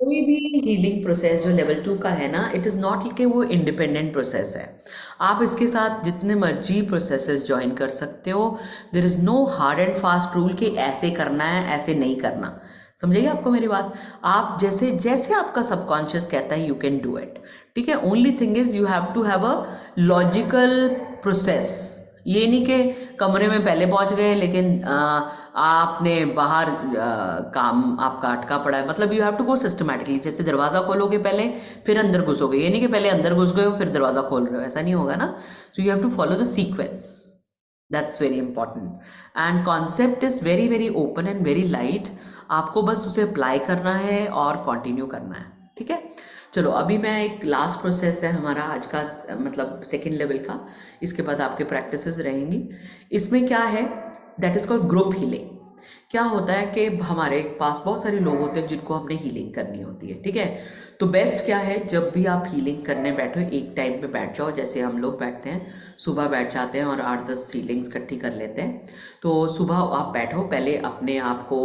कोई भी healing process जो लेवल 2 का है ना, इट इज़ नॉट कि वो इंडिपेंडेंट प्रोसेस है। आप इसके साथ जितने मर्जी प्रोसेसेस ज्वाइन कर सकते हो। There is no hard and fast rule कि ऐसे करना है ऐसे नहीं करना। समझिए आपको मेरी बात। आप जैसे जैसे आपका सबकॉन्शियस कहता है यू कैन डू इट। ठीक है, only thing is you have to have a logical process. ये नहीं कि कमरे में पहले पहुंच गए लेकिन आपने बाहर काम आपका अटका पड़ा है। मतलब you have to go systematically. जैसे दरवाज़ा खोलोगे पहले फिर अंदर घुसोगे, ये नहीं कि पहले अंदर घुस गए हो फिर दरवाज़ा खोल रहे हो, ऐसा नहीं होगा ना। So you have to follow the sequence. That's very important. And concept is very very open and very light. आपको बस उसे अप्लाई करना है और कंटिन्यू करना है। ठीक है, चलो अभी मैं एक लास्ट प्रोसेस है हमारा आज का, मतलब सेकेंड लेवल का। इसके बाद आपके प्रैक्टिसेस रहेंगी। इसमें क्या है, that is called group healing. क्या होता है कि हमारे पास बहुत सारे लोग होते हैं जिनको हमने हीलिंग करनी होती है। ठीक है, तो बेस्ट क्या है, जब भी आप हीलिंग करने बैठो एक टाइम पे बैठ जाओ। जैसे हम लोग बैठते हैं, सुबह बैठ जाते हैं और 8-10 हीलिंग्स इकट्ठी कर लेते हैं। तो सुबह आप बैठो, पहले अपने आप को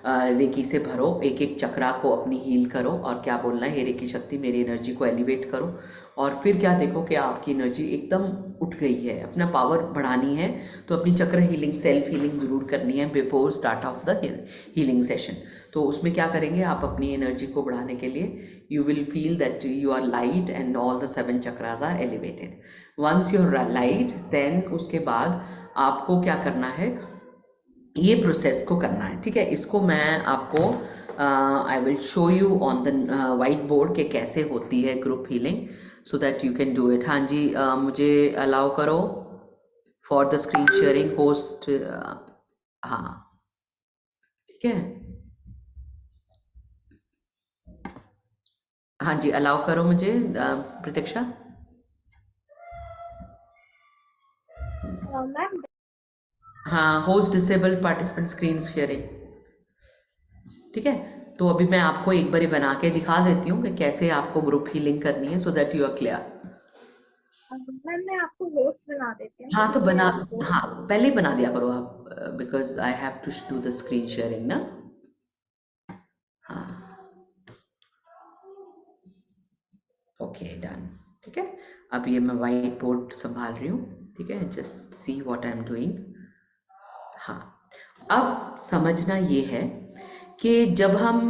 रेकी से भरो, एक एक चक्रा को अपनी हील करो और क्या बोलना है, हे रेकी शक्ति मेरी एनर्जी को एलिवेट करो। और फिर क्या देखो कि आपकी एनर्जी एकदम उठ गई है। अपना पावर बढ़ानी है तो अपनी चक्र हीलिंग, सेल्फ हीलिंग ज़रूर करनी है before start of the healing session. तो उसमें क्या करेंगे, आप अपनी एनर्जी को बढ़ाने के लिए you will feel that you are light and all the 7 chakras are elevated. Once you're light, then उसके बाद आपको क्या करना है, ये प्रोसेस को करना है। ठीक है, इसको मैं आपको I will show you on the white board के कैसे होती है group healing, so that you can do it. हाँ जी, मुझे अलाउ करो for the screen sharing host. हाँ, ठीक है, हाँ जी अलाउ करो मुझे प्रतीक्षा। मैम। हाँ, host disable participant screen sharing. ठीक है, तो अभी मैं आपको एक बारी बना के दिखा देती हूँ कि कैसे आपको ग्रुप हीलिंग करनी है, so that you are clear. Ma'am मैं आपको होस्ट बना देती हूँ, हाँ तो ठीक है बना, आप होस्ट। हाँ पहले ही बना दिया करो आप, because I have to do the screen sharing ना। हाँ, ओके डन। ठीक है, अब ये मैं वाइट बोर्ड संभाल रही हूँ। ठीक है, just see what I am doing. हाँ, अब समझना ये है कि जब हम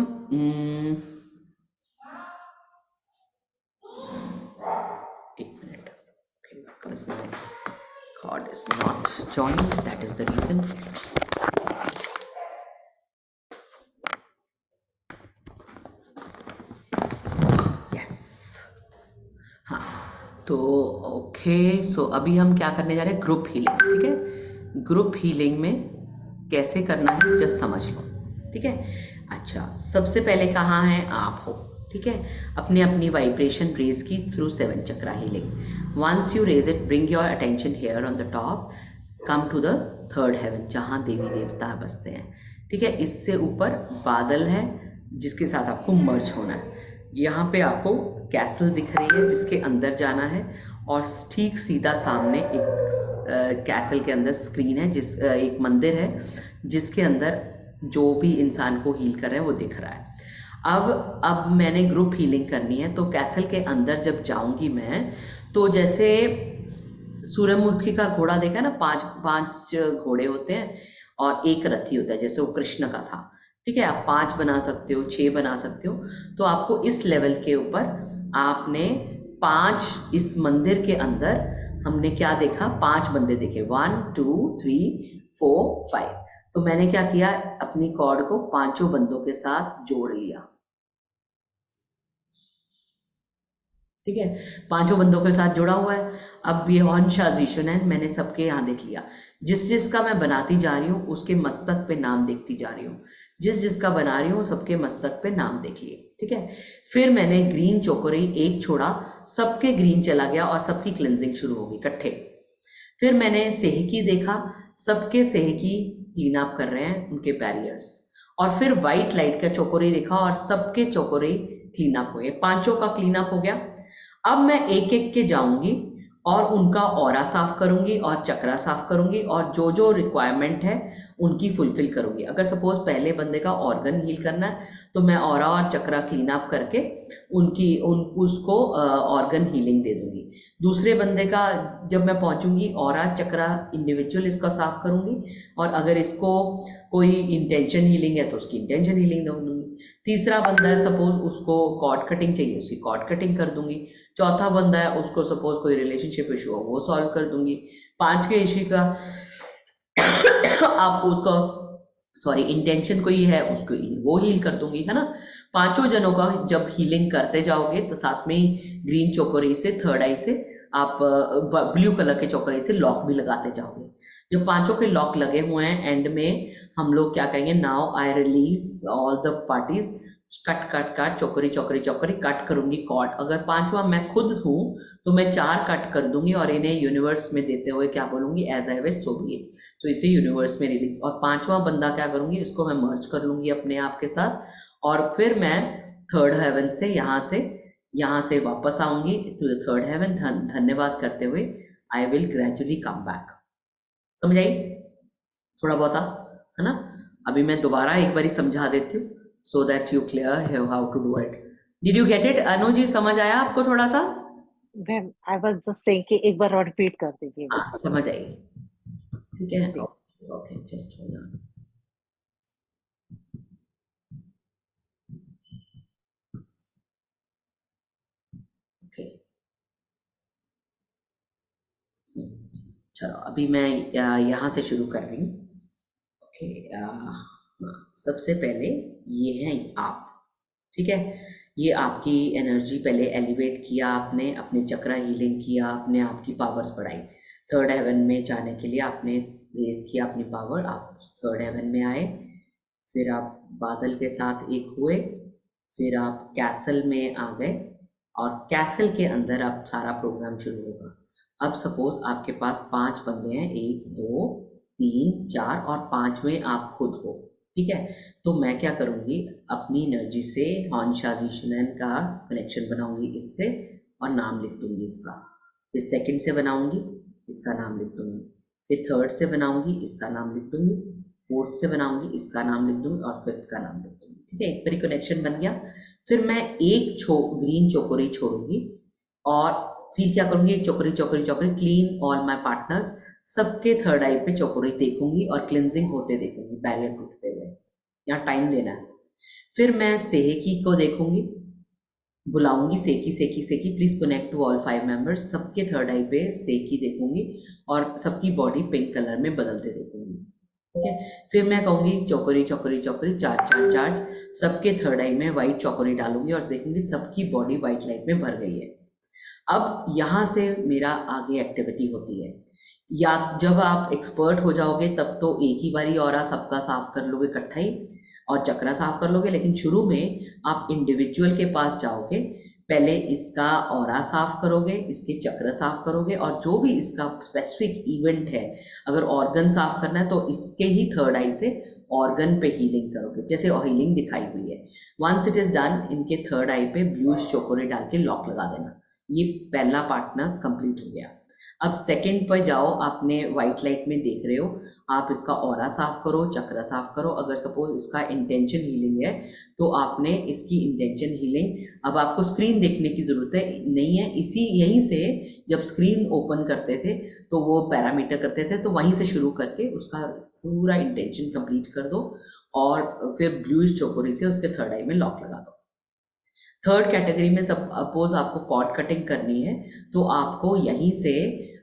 एक minute, okay, because my card is not joined, that is the reason. Yes, हाँ, तो ओके, सो अभी हम क्या करने जा रहे हैं, ग्रुप हीलिंग। ठीक है, ग्रुप हीलिंग में कैसे करना है जस्ट समझ लो। ठीक है, अच्छा सबसे पहले कहाँ हैं आप हो। ठीक है, अपने अपनी वाइब्रेशन रेज की through 7 chakra healing. Once you raise it, bring your attention here on the top, come to the third heaven जहाँ देवी देवता बसते हैं। ठीक है, इससे ऊपर बादल है जिसके साथ आपको मर्ज होना है। यहाँ पे आपको कैसल दिख रही है जिसके अंदर जाना है, और ठीक सीधा सामने एक कैसल के अंदर स्क्रीन है, एक मंदिर है जिसके अंदर जो भी इंसान को हील कर रहे हैं वो दिख रहा है। अब मैंने ग्रुप हीलिंग करनी है, तो कैसल के अंदर जब जाऊंगी मैं, तो जैसे सूर्यमुखी का घोड़ा देखा है ना, 5 घोड़े होते हैं और एक रथी होता है, जैसे वो कृष्ण का था। ठीक है, आप 5 बना सकते हो, 6 बना सकते हो। तो आपको इस लेवल के ऊपर आपने 5, इस मंदिर के अंदर हमने क्या देखा, 5 बंदे देखे, 1 2 3 4 5। तो मैंने क्या किया, अपनी कॉर्ड को 5 बंदों के साथ जोड़ लिया। ठीक है, 5 बंदों के साथ जुड़ा हुआ है। अब ये हौन शाजीशन है, मैंने सबके यहाँ देख लिया। जिस जिसका मैं बनाती जा रही हूँ उसके मस्तक पे नाम देखती जा रही हूँ। जिस जिसका बना रही हूँ सबके मस्तक पे नाम देख लिए। ठीक है, फिर मैंने ग्रीन चोकोरी एक छोड़ा, सबके ग्रीन चला गया और सबकी क्लिनजिंग शुरू होगी इकट्ठे। फिर मैंने सेहकी देखा, सबके सेहकी क्लीन अप कर रहे हैं उनके बैरियर्स। और फिर वाइट लाइट का चोकोरी देखा और सबके चोकोरी क्लीन अप हो गए, 5 का क्लीन अप हो गया। अब मैं एक एक के जाऊंगी और उनका ऑरा साफ करूंगी और चक्रा साफ करूंगी और जो जो रिक्वायरमेंट है उनकी फुलफिल करूंगी। अगर सपोज पहले बंदे का ऑर्गन हील करना है तो मैं ऑरा और चक्रा क्लीन अप करके उसको ऑर्गन हीलिंग दे दूंगी। दूसरे बंदे का जब मैं पहुंचूंगी ऑरा चक्रा इंडिविजुअल इसका साफ करूंगी और अगर इसको कोई इंटेंशन हीलिंग है तो उसकी इंटेंशन हीलिंग दे दूंगी। तीसरा बंदा है सपोज उसको कॉर्ड कटिंग चाहिए, उसकी कॉर्ड कटिंग कर दूंगी। चौथा बंदा है उसको सपोज कोई रिलेशनशिप इशू हो वो सॉल्व कर दूंगी। पांचवें इशू का आपको उसका इंटेंशन कोई है उसको वो हील कर दूंगी, है ना। पांचों जनों का जब हीलिंग करते जाओगे तो साथ में ही ग्रीन चोकोरी से थर्ड आई से आप ब्लू कलर के चोकोरी से लॉक भी लगाते जाओगे। जब पांचों के लॉक लगे हुए हैं एंड में हम लोग क्या कहेंगे, now I release all the parties, cut cut cut Cho Ku Rei Cho Ku Rei Cho Ku Rei cut करूंगी कॉर्ड। अगर पांचवा मैं खुद हूं तो मैं 4 कट कर दूंगी और इन्हें यूनिवर्स में देते हुए क्या बोलूंगी, as I wish so be it. तो इसे यूनिवर्स में रिलीज। और पांचवा बंदा क्या करूंगी, इसको मैं मर्ज कर लूंगी अपने आप के साथ और फिर मैं थर्ड हेवन से यहाँ से वापस आऊंगी टू द थर्ड हेवन धन्यवाद करते हुए I will gradually come back. समझ आई थोड़ा बहुत, है ना। अभी मैं दोबारा एक बारी समझा देती हूँ so that you clear how to do it. Did you get it? Anu ji समझ आया आपको थोड़ा सा? Ma'am I was just saying कि एक बार और रिपीट कर दीजिए बस। समझ आई, ठीक है। जी। Okay just hold on. Okay चलो अभी मैं यहाँ से शुरू कर रही हूँ। ओके सबसे पहले ये हैं आप, ठीक है। ये आपकी एनर्जी पहले एलिवेट किया आपने, अपने चक्रा हीलिंग किया, अपने आप की पावर्स बढ़ाई। थर्ड हेवन में जाने के लिए आपने रेस किया अपनी पावर, आप थर्ड हेवन में आए। फिर आप बादल के साथ एक हुए, फिर आप कैसल में आ गए और कैसल के अंदर अब सारा प्रोग्राम शुरू होगा। अब सपोज आपके पास 5 बंदे हैं, 1 2 3 4 और 5वें आप खुद हो, ठीक है। तो मैं क्या करूँगी, अपनी एनर्जी से हॉन्शाजीशनन का कनेक्शन बनाऊंगी इससे और नाम लिख दूंगी इसका। फिर सेकंड से बनाऊंगी, इसका नाम लिख दूंगी। फिर थर्ड से बनाऊंगी, इसका नाम लिख दूंगी। फोर्थ से बनाऊंगी, इसका नाम लिख दूंगी और फिफ्थ का नाम लिख दूंगी, ठीक है। एक बारी कनेक्शन बन गया। फिर मैं एक ग्रीन चोकोरी छोड़ूंगी और फिर क्या करूंगी, एक चोकोरी चोकोरी चोकोरी क्लीन ऑल माई पार्टनर्स, सबके थर्ड आई पे चोकोरी देखूंगी और क्लिनजिंग होते देखूंगी, बैरियर टूटते हुए। यहाँ टाइम देना है। फिर मैं सेहेकी को देखूंगी, बुलाऊंगी Sei He Ki Sei He Ki Sei He Ki please connect to all 5 members, सबके थर्ड आई पे सेकी देखूंगी और सबकी बॉडी पिंक कलर में बदलते देखूंगी, ठीक है। फिर मैं कहूंगी चौकरी चौकरी चौकरी चार्ज चार्ज चार्ज, सबके थर्ड आई में व्हाइट चौकरी डालूंगी और देखूंगी सबकी बॉडी व्हाइट लाइट में भर गई है। अब यहाँ से मेरा आगे एक्टिविटी होती है, या जब आप एक्सपर्ट हो जाओगे तब तो एक ही बारी और सबका साफ कर लोगे इकट्ठा ही और चक्रा साफ कर लोगे। लेकिन शुरू में आप इंडिविजुअल के पास जाओगे, पहले इसका ऑरा साफ करोगे, इसके चक्र साफ करोगे और जो भी इसका स्पेसिफिक इवेंट है, अगर ऑर्गन साफ करना है तो इसके ही थर्ड आई से ऑर्गन पे हीलिंग करोगे, जैसे हीलिंग दिखाई हुई है। वंस इट इज डन, इनके थर्ड आई पे ब्लूइश चोकोरे डाल के लॉक लगा देना। ये पहला पार्टनर कंप्लीट हो गया। अब सेकंड पर जाओ, आपने व्हाइट लाइट में देख रहे हो, आप इसका ऑरा साफ करो, चक्र साफ करो। अगर सपोज इसका इंटेंशन हीलिंग है तो आपने इसकी इंटेंशन हीलिंग, अब आपको स्क्रीन देखने की जरूरत है नहीं है, यहीं से जब स्क्रीन ओपन करते थे तो वो पैरामीटर करते थे, तो वहीं से शुरू करके उसका पूरा इंटेंशन कंप्लीट कर दो और फिर ब्लूइश चोकोरी से उसके थर्ड आई में लॉक लगा दो। थर्ड कैटेगरी में सपोज आपको कॉर्ड कटिंग करनी है तो आपको यहीं से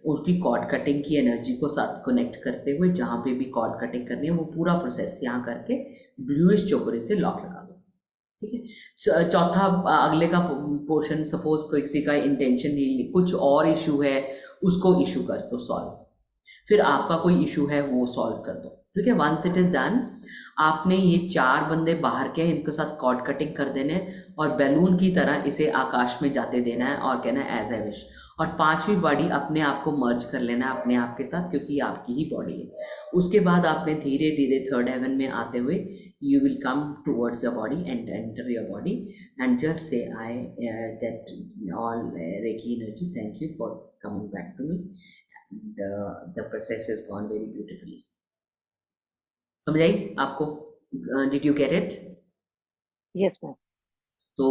उसकी कॉर्ड कटिंग की एनर्जी को साथ कनेक्ट करते हुए जहाँ पे भी कॉर्ड कटिंग करनी है वो पूरा प्रोसेस यहाँ करके ब्लूइश चोकोरे से लॉक लगा दो, ठीक है। चौथा अगले का पोर्शन, सपोज कोई किसी का इंटेंशन ही कुछ और इशू है उसको इशू कर दो सॉल्व, फिर आपका कोई इशू है वो सॉल्व कर दो, ठीक है। वंस इट इज डन, आपने ये 4 बंदे बाहर के हैं, इनके साथ कॉर्ड कटिंग कर देने और बैलून की तरह इसे आकाश में जाते देना है और कहना है एज आई विश। और 5वीं बॉडी अपने आप को मर्ज कर लेना है अपने आप के साथ, क्योंकि ये आपकी ही बॉडी है। उसके बाद आपने धीरे धीरे थर्ड हेवन में आते हुए you will come towards your body and enter your body and just say I that all Reiki energy, thank you for coming back to me, and the process has gone very beautifully. समझ आई आपको? Did you get it? Yes, ma'am. तो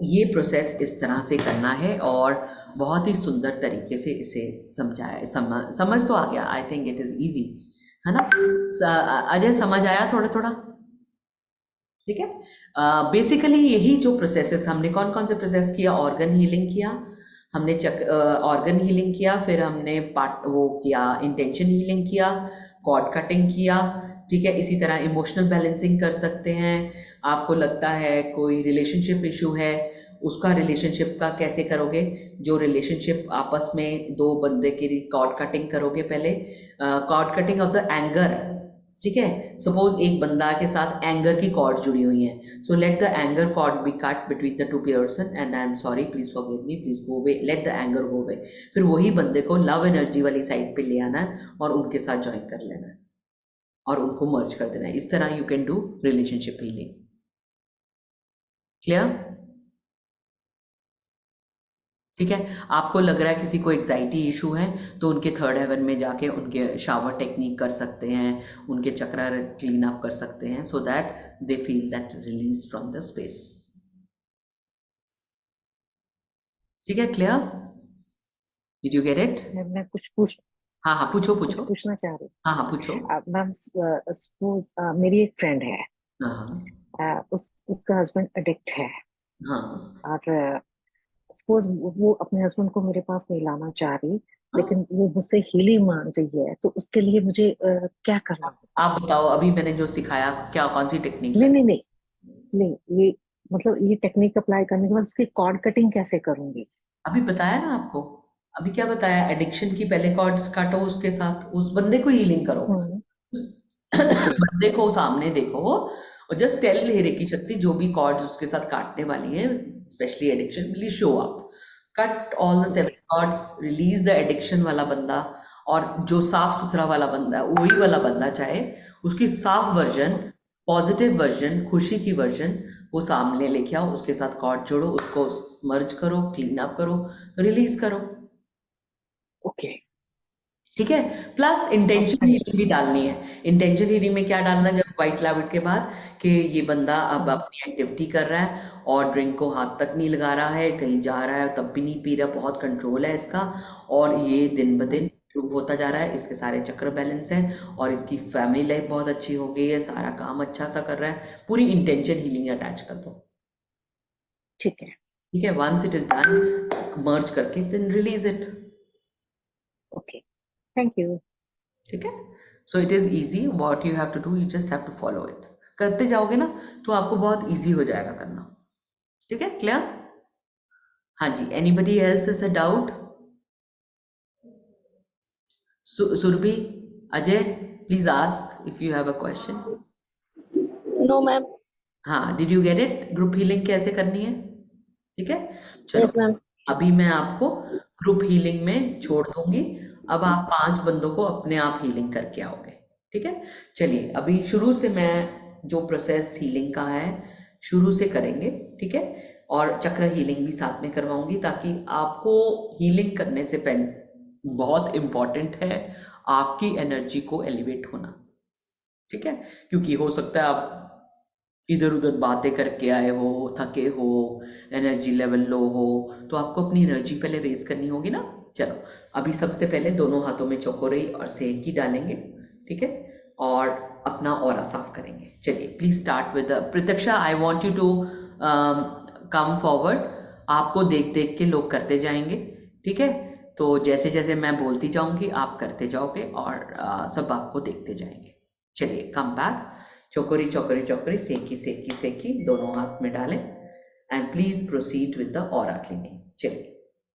ये process इस तरह से करना है और बहुत ही सुंदर तरीके से इसे समझाया, समझ तो आ गया। I think it is easy, है ना? अजय, समझ आया थोड़ा थोड़ा? ठीक है। बेसिकली यही जो प्रोसेसेस हमने कौन कौन से प्रोसेस किया, ऑर्गन हीलिंग किया हमने, ऑर्गन हीलिंग किया, फिर हमने पार्ट वो किया, इंटेंशन हीलिंग किया, कॉर्ड कटिंग किया, ठीक है। इसी तरह इमोशनल बैलेंसिंग कर सकते हैं। आपको लगता है कोई रिलेशनशिप इशू है, उसका रिलेशनशिप का कैसे करोगे? जो रिलेशनशिप आपस में दो बंदे की कॉर्ड कटिंग करोगे पहले, cord cutting of the anger, ठीक है। सपोज एक बंदा के साथ एंगर की कॉर्ड जुड़ी हुई है, so let the anger cord be cut between the two person and I am sorry, please forgive me, please go away, let the anger go away. फिर वही बंदे को लव एनर्जी वाली साइड पे ले आना है और उनके साथ ज्वाइन कर लेना है और उनको मर्ज कर देना है। इस तरह you can do relationship healing. Clear? ठीक है। आपको लग रहा है किसी को एग्जाइटी इशू है, तो उनके थर्ड हेवन में जाके उनके शावर टेक्निक कर सकते हैं, उनके चक्रा क्लीन अप कर सकते हैं, सो that they feel that release from the space. ठीक है, clear? Did you get it? मैं कुछ हाँ हाँ, पूछो पूछो। पूछना चाह रही हाँ हाँ, पूछो। हूँ। मैम, सपोज मेरी एक फ्रेंड है, हाँ उसका हस्बैंड एडिक्ट है, हाँ और सपोज वो अपने हस्बैंड को मेरे पास नहीं लाना चाह रही, हाँ। लेकिन वो मुझसे हीलिंग मांग रही है, तो उसके लिए मुझे क्या करना होगा? आप बताओ, अभी मैंने जो सिखाया, क्या कौन सी टेक्निक नहीं लगे? नहीं नहीं नहीं, ये मतलब ये टेक्निक अप्लाई करने के बाद उसकी कॉर्ड कटिंग कैसे करूंगी? अभी बताया ना आपको। अभी क्या बताया? एडिक्शन की पहले कॉर्ड्स काटो, उसके साथ उस बंदे को हीलिंग करो। हम्म। ओके। बंदे को सामने देखो और जस्ट टेल हेरे की शक्ति, जो भी कॉर्ड्स उसके साथ काटने वाली हैं, specially addiction, please show up, cut all the seven okay. Cords, release the addiction वाला बंदा, और जो साफ सुथरा वाला बंदा है, वही वाला बंदा चाहे उसकी साफ वर्जन, पॉजिटिव वर्जन, खुशी की वर्जन वो सामने लेके आओ, उसके साथ कॉर्ड जोड़ो, उसको मर्ज करो, क्लीन अप करो, रिलीज करो। ओके। ठीक है। Plus intention healing understand. भी डालनी है। इंटेंशन हीलिंग में क्या डालना है, जब व्हाइट क्लाउड के बाद, कि ये बंदा अब अपनी एक्टिविटी कर रहा है और ड्रिंक को हाथ तक नहीं लगा रहा है, कहीं जा रहा है तब भी नहीं पी रहा, बहुत कंट्रोल है इसका, और ये दिन ब दिन इम्प्रूव होता जा रहा है, इसके सारे चक्र बैलेंस हैं और इसकी फैमिली लाइफ बहुत अच्छी हो गई है, सारा काम अच्छा सा कर रहा है, पूरी इंटेंशन हीलिंग अटैच कर दो। ठीक है। ठीक है। Once it is done, merge करके then release it. Okay. Thank you. ठीक है। So it is easy, what you have to do, you just have to follow it. करते जाओगे ना तो आपको बहुत ईजी हो जाएगा करना। ठीक है, क्लियर? हाँ जी, anybody else is a doubt? Surbhi, Ajay, please ask if you have a question. No ma'am. हाँ, did you get it? Group healing कैसे करनी है? ठीक है, चलो। Yes ma'am. अभी मैं आपको ग्रुप हीलिंग में छोड़ दूंगी। अब आप 5 बंदों को अपने आप हीलिंग करके आओगे। ठीक है। चलिए, अभी शुरू से मैं जो प्रोसेस हीलिंग का है शुरू से करेंगे। ठीक है। और चक्र हीलिंग भी साथ में करवाऊंगी, ताकि आपको हीलिंग करने से पहले बहुत इम्पॉर्टेंट है आपकी एनर्जी को एलिवेट होना। ठीक है। क्योंकि हो सकता है आप इधर उधर बातें करके आए हो, थके हो, एनर्जी लेवल लो हो, तो आपको अपनी एनर्जी पहले रेज करनी होगी ना। चलो, अभी सबसे पहले दोनों हाथों में चौकोरई और सेकी डालेंगे। ठीक है। और अपना ऑरा साफ करेंगे। चलिए, please start with Pratyaksha, I want you to come forward. आपको देख देख के लोग करते जाएंगे। ठीक है। तो जैसे जैसे मैं बोलती जाऊंगी आप करते जाओगे और सब आपको देखते जाएंगे। चलिए, कम बैक। चौकोरी चौकोरी चौकोरी, सेकी सेकी सेकी, दोनों हाथ में डालें and please proceed with the aura cleaning. चलिए,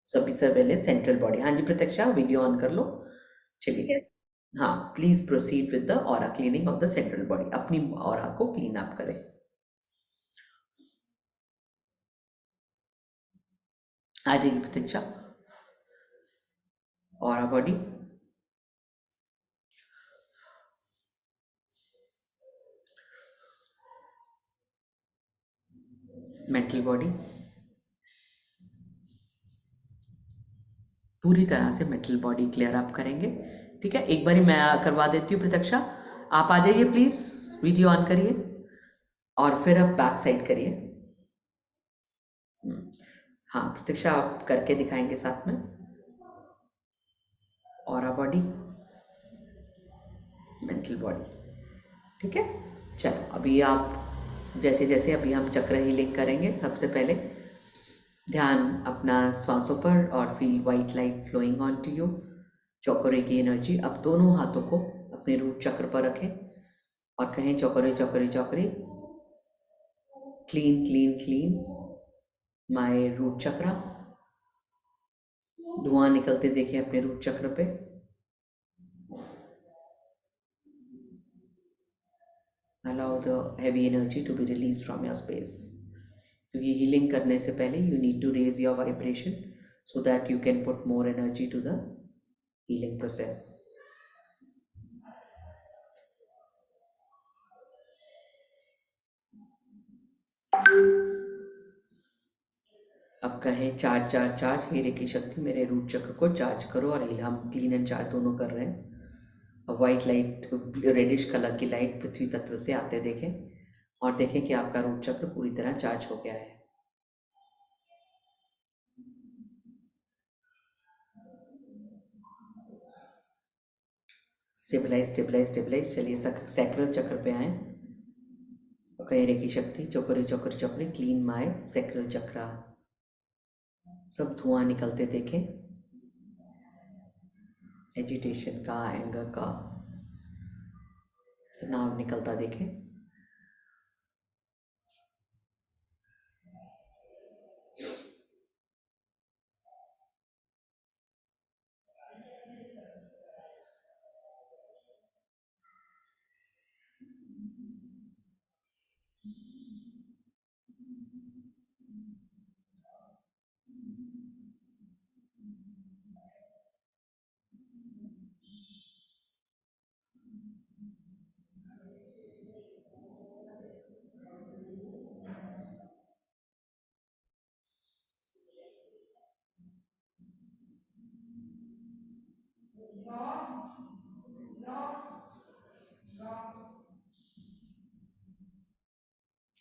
सभी से पहले सेंट्रल बॉडी। हाँ जी प्रत्यक्षा, वीडियो ऑन कर लो। चलिए, हाँ, please proceed with the aura cleaning of the central body. अपनी ऑरा को क्लीन अप करें। आ जाइए प्रत्यक्षा, ऑरा बॉडी, मेंटल बॉडी, पूरी तरह से मेंटल बॉडी क्लियर अप करेंगे। ठीक है, एक बारी मैं करवा देती हूँ प्रतीक्षा, आप आ जाइए प्लीज़, वीडियो ऑन करिए और फिर आप बैक साइड करिए। हाँ प्रतीक्षा, आप करके दिखाएंगे साथ में ऑरा बॉडी, मेंटल बॉडी। ठीक है, चलो अभी आप जैसे जैसे अभी हम चक्र हीलिंग करेंगे, सबसे पहले ध्यान अपना श्वासों पर और feel white light flowing on to you, Cho Ku Rei की एनर्जी। अब दोनों हाथों को अपने रूट चक्र पर रखें और कहें Cho Ku Rei Cho Ku Rei Cho Ku Rei, clean clean clean my root chakra. धुआं निकलते देखिए अपने रूट चक्र पे। Allow the heavy energy to be released from your space, क्योंकि हीलिंग करने से पहले you need to raise your vibration so that you can put more energy to the healing process. अब कहें चार्ज चार्ज चार्ज, हीरे की शक्ति मेरे रूट चक्र को चार्ज करो और हील। हम क्लीन एंड चार्ज दोनों कर रहे हैं। अब वाइट लाइट, रेडिश कलर की लाइट पृथ्वी तत्व से आते देखें और देखें कि आपका रूट चक्र पूरी तरह चार्ज हो गया है। स्टेबलाइज स्टेबलाइज स्टेबलाइज, चलिए सैक्रल चक्र पे आए। कहेरे की शक्ति चौकरी चौकरी चौकरी, क्लीन माय सैक्रल चक्र। सब धुआं निकलते देखें, एजिटेशन का, एंगर का, तनाव निकलता देखें।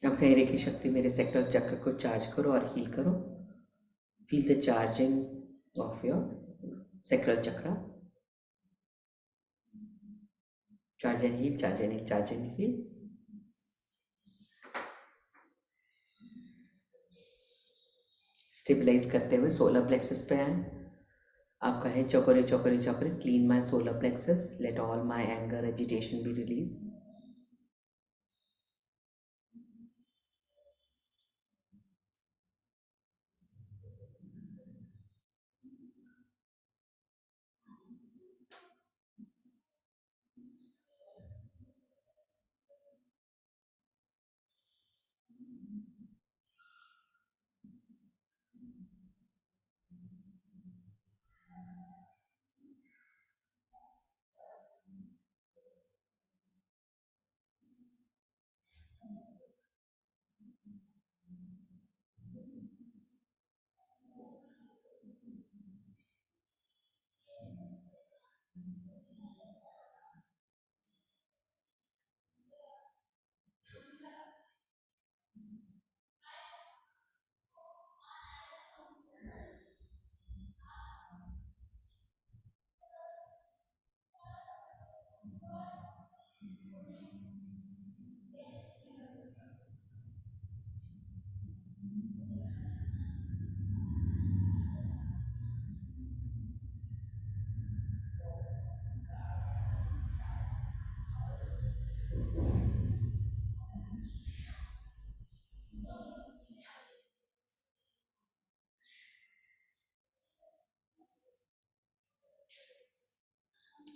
अब कहेरे की शक्ति मेरे सेक्टल चक्र को चार्ज करो और हील करो। Feel the charging of your sacral chakra. Charge and heal, charge and heal, charge and heal. Stabilize करते हुए सोलर प्लेक्सस पे आए। आप कहें Cho Ku Rei Cho Ku Rei Cho Ku Rei, clean my solar plexus, let all my anger agitation be release.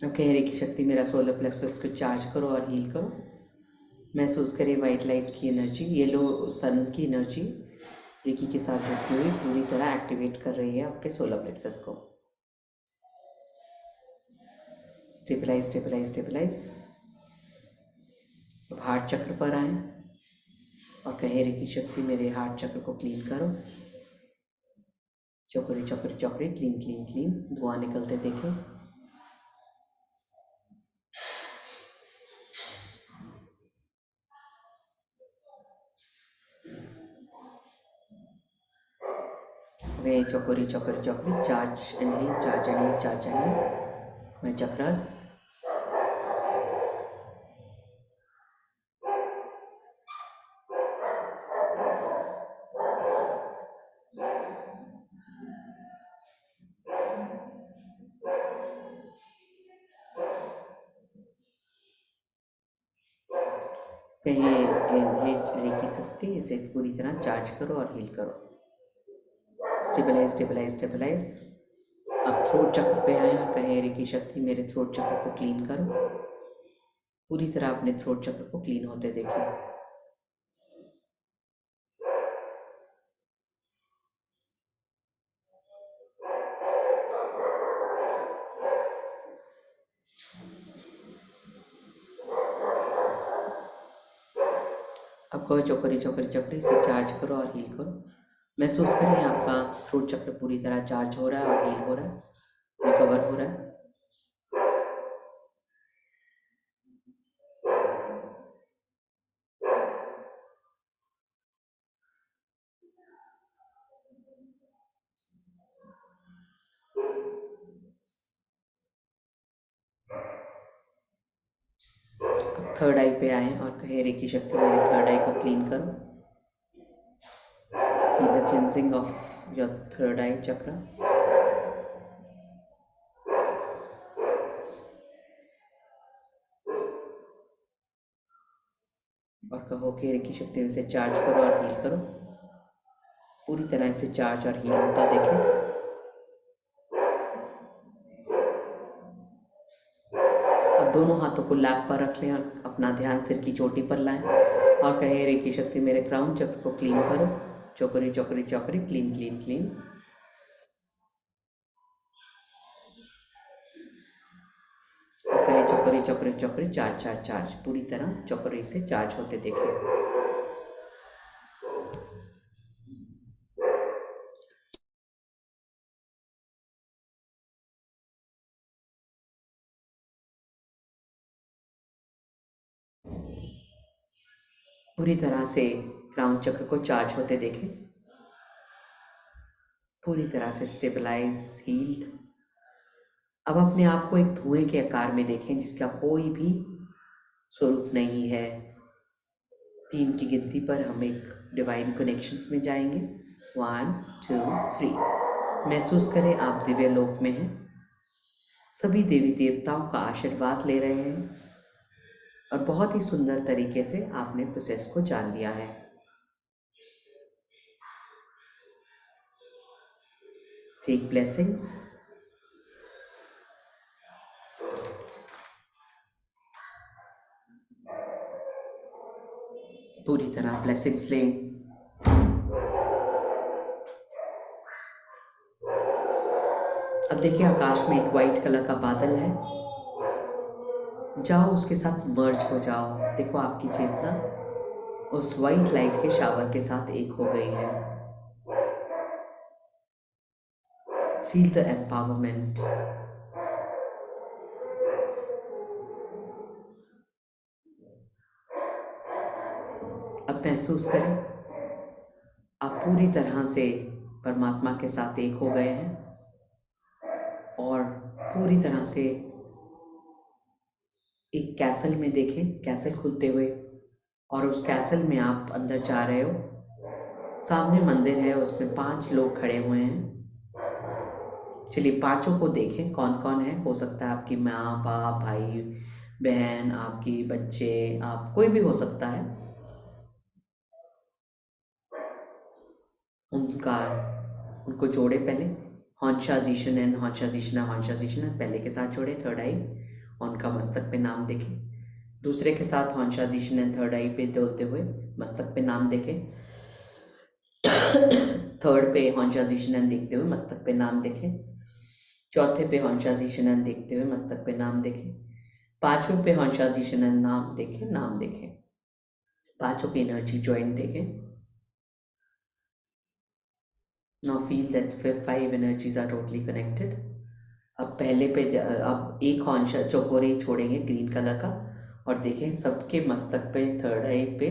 अब कहेरे की शक्ति मेरा सोलर प्लेक्सस को चार्ज करो और हील करो। महसूस करें वाइट लाइट की एनर्जी, येलो सन की एनर्जी रेकी के साथ जुड़ती हुई पूरी तरह एक्टिवेट कर रही है आपके सोलर प्लेक्सस को। Stabilise stabilise stabilise. अब हार्ट चक्र पर आए और कहेरे की शक्ति मेरे हार्ट चक्र को क्लीन करो। चौकरी चौकरी चौकरी, क्लीन क्लीन क्लीन, धुआं निकलते देखें। Okay, chokori, chokori, chokori, charge inhale, charge inhale, charge inhale. My chakras. कहीं रेकी शक्ति इसे पूरी तरह चार्ज करो और हील करो। Stabilise stabilise stabilise. अब थ्रोट चक्र पे आए और कहे रेकी शक्ति मेरे थ्रोट चक्र को क्लीन करो। पूरी तरह अपने थ्रोट चक्र को क्लीन होते देखिए। अब कहो चौकरी चौकरी चौकरी, इसे चार्ज करो और हील करो। महसूस करें आपका थ्रोट चक्र पूरी तरह चार्ज हो रहा है और हील हो रहा है, रिकवर हो रहा है। अब थर्ड आई पे आए और कहे रेकी शक्ति मेरे थर्ड आई को क्लीन करो। Feel the cleansing of your third eye chakra. और कहो कि रेकी शक्ति से चार्ज करो और हील करो। पूरी तरह से चार्ज और हील होता देखें। अब दोनों हाथों को लैप पर रख लें और अपना ध्यान सिर की चोटी पर लाएं और कहे रेकी शक्ति मेरे क्राउन चक्र को क्लीन करो। चौकरी चौकरी चौकरी, क्लीन क्लीन क्लीन। कहे चौकरी चौकरी चौकरी, चार्ज चार्ज चार्ज। पूरी तरह चौकरी से चार्ज होते देखें। पूरी तरह से क्राउन चक्र को चार्ज होते देखें। पूरी तरह से स्टेबलाइज, हील्ड। अब अपने आप को एक धुएं के आकार में देखें जिसका कोई भी स्वरूप नहीं है। 3 की गिनती पर हम एक डिवाइन कनेक्शंस में जाएंगे। 1 2 3। महसूस करें आप दिव्य लोक में हैं। सभी देवी देवताओं का आशीर्वाद ले रहे हैं और बहुत ही सुंदर तरीके से आपने प्रोसेस को जान लिया है। Take blessings. पूरी तरह ब्लेसिंग्स लें। अब देखिए आकाश में एक वाइट कलर का बादल है। जाओ उसके साथ मर्ज हो जाओ। देखो आपकी चेतना उस वाइट लाइट के शावर के साथ एक हो गई है। Feel the empowerment. अब महसूस करें आप पूरी तरह से परमात्मा के साथ एक हो गए हैं और पूरी तरह से एक कैसल में देखें, कैसल खुलते हुए, और उस कैसल में आप अंदर जा रहे हो। सामने मंदिर है, उसमें 5 लोग खड़े हुए हैं। चलिए 5 को देखें कौन कौन है। हो सकता है आपकी माँ बाप भाई बहन, आपकी बच्चे, आप कोई भी हो सकता है। उनको जोड़े पहले। हॉन्शाजीशनन हॉन्शाजीशना हॉन्शाजीशना पहले के साथ जोड़े, थर्ड आई। उनका मस्तक पे नाम देखें। दूसरे के साथ हॉन्शाजीशनन थर्ड आई पे डोलते हुए मस्तक पे नाम देखें। थर्ड पे हॉन्शाजीशनन देखते हुए मस्तक पे नाम देखें। चौथे पे हॉन्शाजीशनन देखते हुए मस्तक पे नाम देखें। 5वें पे हॉन्शाजीशनन नाम देखें। 5 की एनर्जी जॉइंट देखें। Now feel that five energies are totally connected. अब पहले पे अब एक कॉन्शियस चौकोरे छोड़ेंगे ग्रीन कलर का, और देखें सबके मस्तक पे थर्ड आई पे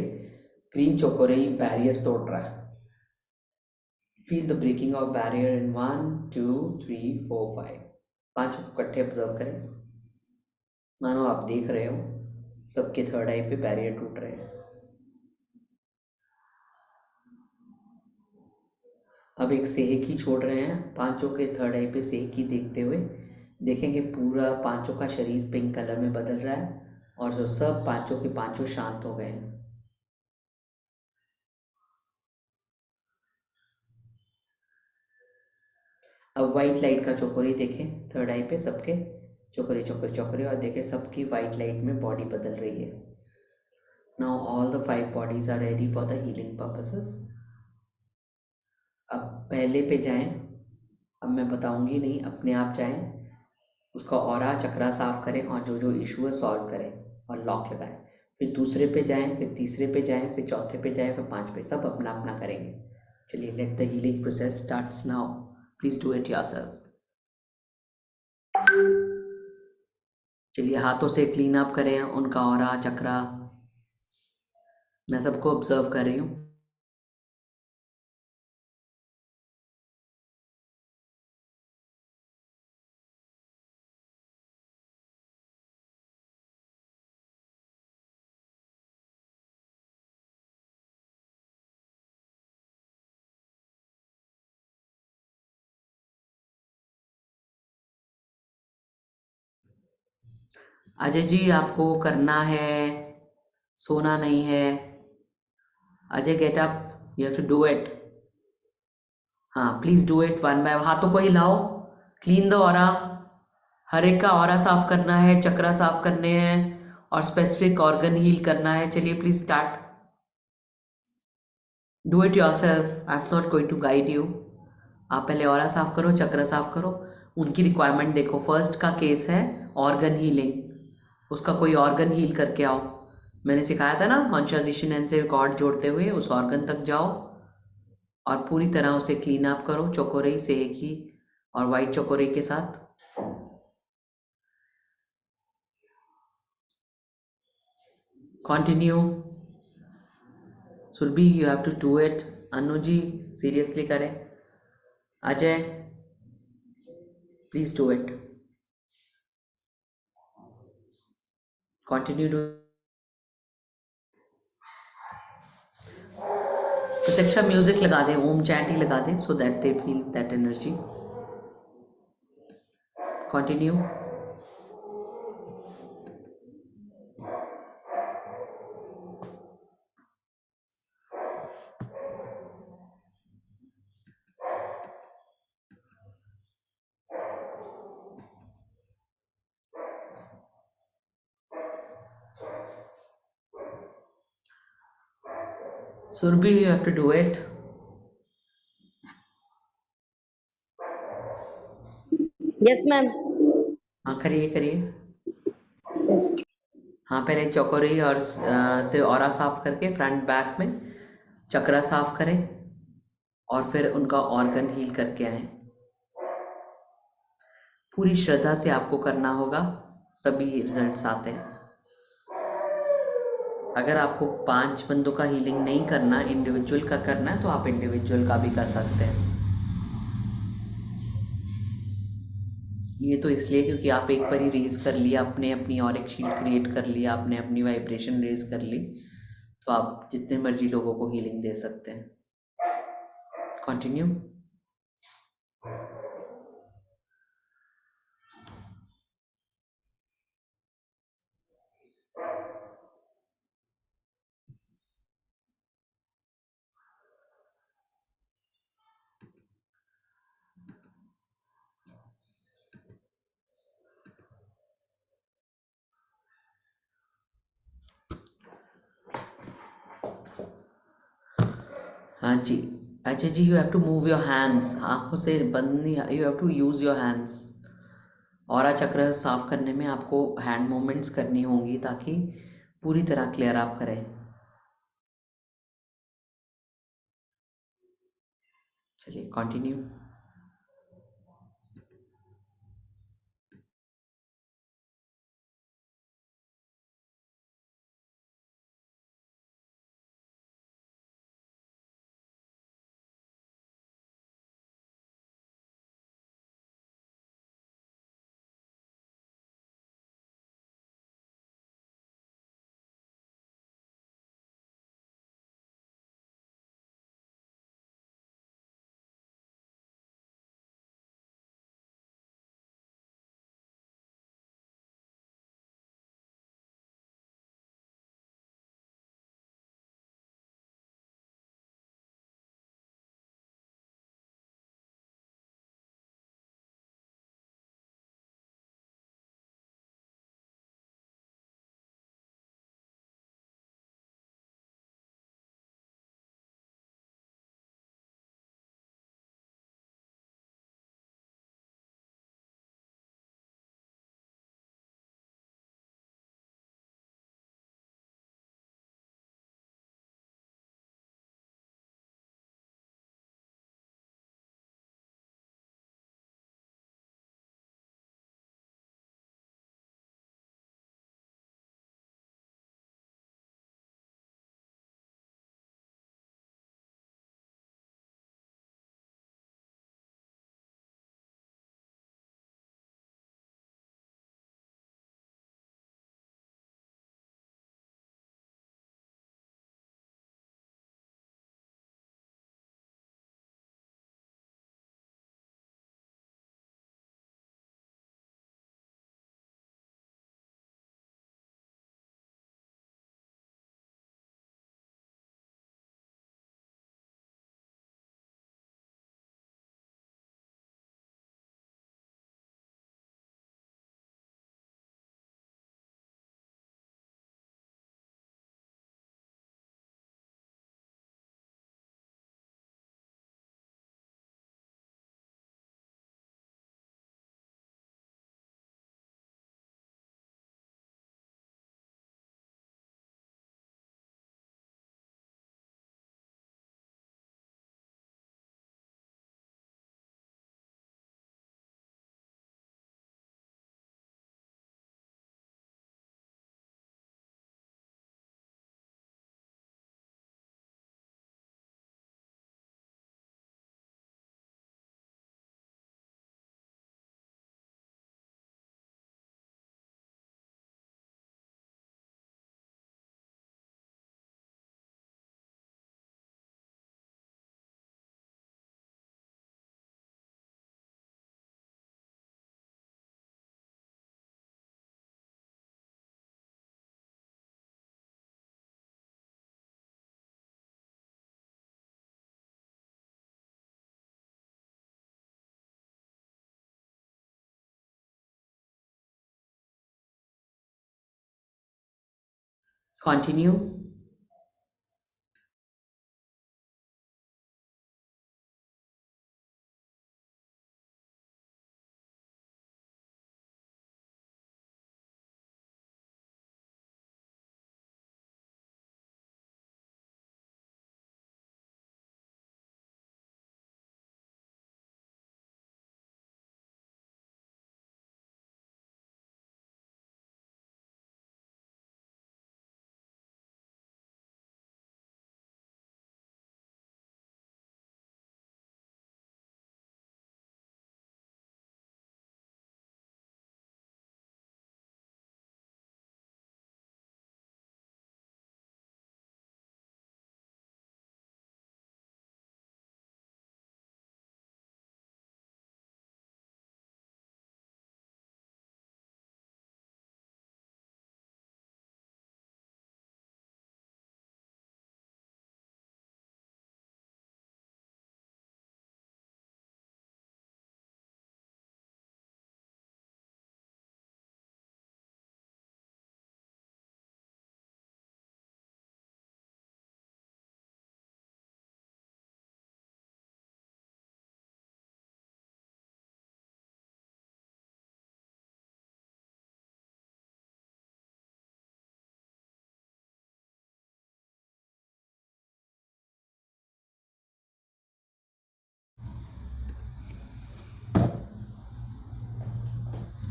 ग्रीन चौकोरे बैरियर तोड़ रहा है. Feel the breaking of barrier in 1 2 3 4 5. पांचों को इकट्ठे ऑब्जर्व करें, मानो आप देख रहे हो सबके थर्ड आई पे बैरियर टूट रहे हैं. अब एक सेहकी छोड़ रहे हैं, पांचों के थर्ड आई पे सेहकी देखते हुए देखेंगे पूरा पांचों का शरीर पिंक कलर में बदल रहा है और जो सब पांचों के पांचों शांत हो गए हैं. अब वाइट लाइट का चौकोरी देखें थर्ड आई पे सबके चौकोरी चौकोरी चौकोरी, और देखें सबकी वाइट लाइट में बॉडी बदल रही है. Now all the 5 bodies are ready for the healing purposes. अब पहले पे जाएं, अब मैं बताऊंगी नहीं, अपने आप जाएं, उसका ऑरा चक्रा साफ करें और जो जो इशू है सॉल्व करें और लॉक लगाएं. फिर दूसरे पे जाएं, फिर तीसरे पे जाएं, फिर चौथे पे जाएं, फिर 5 पे, सब अपना अपना करेंगे. चलिए let the healing process starts now. Please do it yourself. चलिए हाथों से क्लीन अप करें उनका ऑरा चक्रा. मैं सबको ऑब्जर्व कर रही हूँ. अजय जी आपको करना है, सोना नहीं है. Ajay get up, you have to do it. हाँ please do it one by. हाथों को हिलाओ, क्लीन द ऑरा. हर एक का ऑरा साफ करना है, चक्रा साफ करने हैं और स्पेसिफिक ऑर्गन हील करना है. चलिए please start. Do it yourself, I am not going to guide you. आप पहले ऑरा साफ करो, चक्र साफ करो. उनकी रिक्वायरमेंट देखो. फर्स्ट का केस है ऑर्गन हीलिंग, उसका कोई ऑर्गन हील करके आओ. मैंने सिखाया था ना कॉन्शियसनेशन से कॉर्ड जोड़ते हुए उस ऑर्गन तक जाओ और पूरी तरह उसे क्लीन अप करो चौकोरे से एक ही और वाइट चौकोरे के साथ. Continue. Surbhi you have to do it. Anu ji seriously करें. Ajay please do it. Continue do. Pratyaksha music लगा दें, ओम चैंट ही लगा दें so that they feel that energy. Continue. Surbhi, you have to do it. Yes ma'am. हाँ करिए करिए. यस. हाँ पहले चौकोरी और से ऑरा साफ करके फ्रंट बैक में चक्रा साफ करें और फिर उनका ऑर्गन हील करके आए. पूरी श्रद्धा से आपको करना होगा, तभी रिजल्ट्स आते हैं. अगर आपको 5 बंदों का हीलिंग नहीं करना, इंडिविजुअल का करना है तो आप इंडिविजुअल का भी कर सकते हैं. ये तो इसलिए क्योंकि आप एक बार ही रेज कर लिया, आपने अपनी और एक शील्ड क्रिएट कर लिया, आपने अपनी वाइब्रेशन रेज कर ली, तो आप जितने मर्जी लोगों को हीलिंग दे सकते हैं. कंटिन्यू. हाँ जी. अच्छा जी, you have to move your hands. आंखों से बंद नहीं, you have to use your hands. Aura chakra साफ करने में आपको हैंड मूवमेंट्स करनी होंगी ताकि पूरी तरह क्लियर आप करें. चलिए continue. Continue.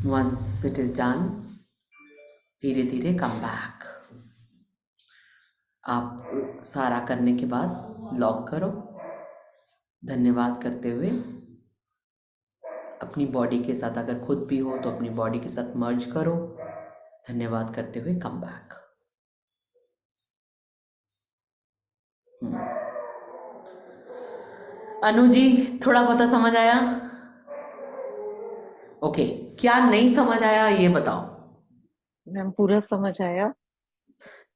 once it is done, धीरे धीरे कम बैक। आप सारा करने के बाद लॉक करो, धन्यवाद करते हुए अपनी बॉडी के साथ, अगर खुद भी हो तो अपनी बॉडी के साथ मर्ज करो, धन्यवाद करते हुए कम बैक। अनु जी, थोड़ा बहुत समझ आया? ओके, क्या नहीं समझ आया ये बताओ। मैम पूरा समझ आया।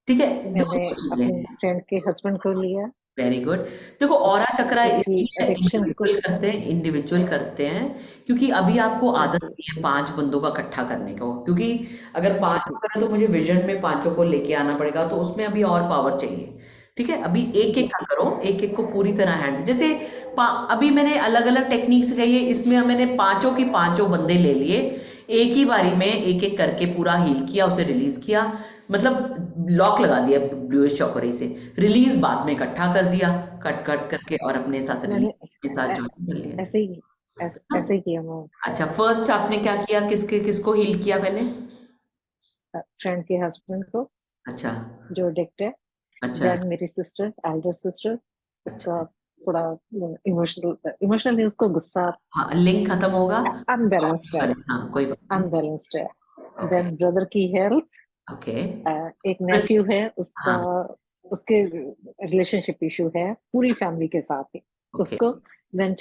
ठीक है, मैंने अपने फ्रेंड के हस्बैंड को लिया। Very good. देखो ऑरा चक्रा उसकी एडिक्शन को इंडिविजुअल करते हैं क्योंकि अभी आपको आदत नहीं है 5 बंदों का इकट्ठा करने को, क्योंकि अगर 5 है तो मुझे विजन में 5 को लेके आना पड़ेगा, तो उसमें अभी और पावर चाहिए। ठीक है, अभी एक एक का करो, एक एक को पूरी तरह हैंड, जैसे अभी मैंने अलग अलग टेक्निक सिखाई है, इसमें मैंने 5 की 5 बंदे ले लिए, एक ही बारी में एक एक करके पूरा हील किया, उसे रिलीज किया, मतलब लॉक लगा दिया ब्लूइश चॉकरी से, रिलीज बाद में इकट्ठा कर दिया, कट कट करके, और अपने साथ मैंने के साथ ज्वाइन कर लिया। ऐसे ही किया मैम। अच्छा, फर्स्ट आपने क्या किया, किसको हील किया पहले? फ्रेंड के हस्बैंड को, अच्छा जो एडिक्ट है। अच्छा देन मेरी सिस्टर, एल्डर सिस्टर, उसका थोड़ा इमोशनली उसको गुस्सा, हाँ, लिंक खत्म होगा, अनबैलेंस्ड है, हाँ कोई बात नहीं। अनबैलेंस्ड है। ओके देन ब्रदर की हेल्थ, ओके एक नेफ्यू है उसका, हाँ उसके रिलेशनशिप इशू है पूरी फैमिली के साथ ही ओके उसको। देन